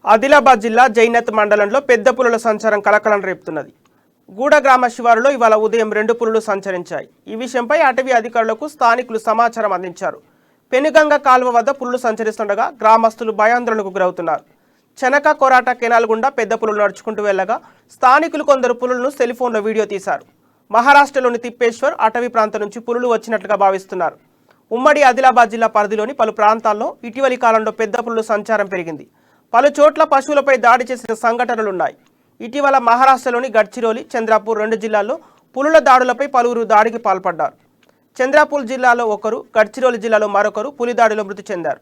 ఆదిలాబాద్ జిల్లా జైనత్ మండలంలో పెద్ద పులుల సంచారం కలకలం రేపుతున్నది. గూడ గ్రామ శివారులో ఇవాళ ఉదయం 2 పులులు సంచరించాయి. ఈ విషయంపై అటవీ అధికారులకు స్థానికులు సమాచారం అందించారు. పెనుగంగ కాల్వ వద్ద పులులు సంచరిస్తుండగా గ్రామస్తులు భయాందోళనకు గురవుతున్నారు. చెనక కొరాట కెనాల్ గుండా పెద్ద పులులు నడుచుకుంటూ వెళ్లగా స్థానికులు కొందరు పులులను సెల్ఫోన్లో వీడియో తీశారు. మహారాష్ట్రలోని తిప్పేశ్వర్ అటవీ ప్రాంతం నుంచి పులులు వచ్చినట్లుగా భావిస్తున్నారు. ఉమ్మడి ఆదిలాబాద్ జిల్లా పరిధిలోని పలు ప్రాంతాల్లో ఇటీవలి కాలంలో పెద్ద పులుల సంచారం పెరిగింది. పలు చోట్ల పశువులపై దాడి చేసిన సంఘటనలున్నాయి. ఇటీవల మహారాష్ట్రలోని గడ్చిరోలి, చంద్రాపూర్ 2 జిల్లాల్లో పులుల దాడులపై పలువురు దాడికి పాల్పడ్డారు. చంద్రాపూర్ జిల్లాలో ఒకరు, గడ్చిరోలి జిల్లాలో మరొకరు పులి దాడిలో మృతి చెందారు.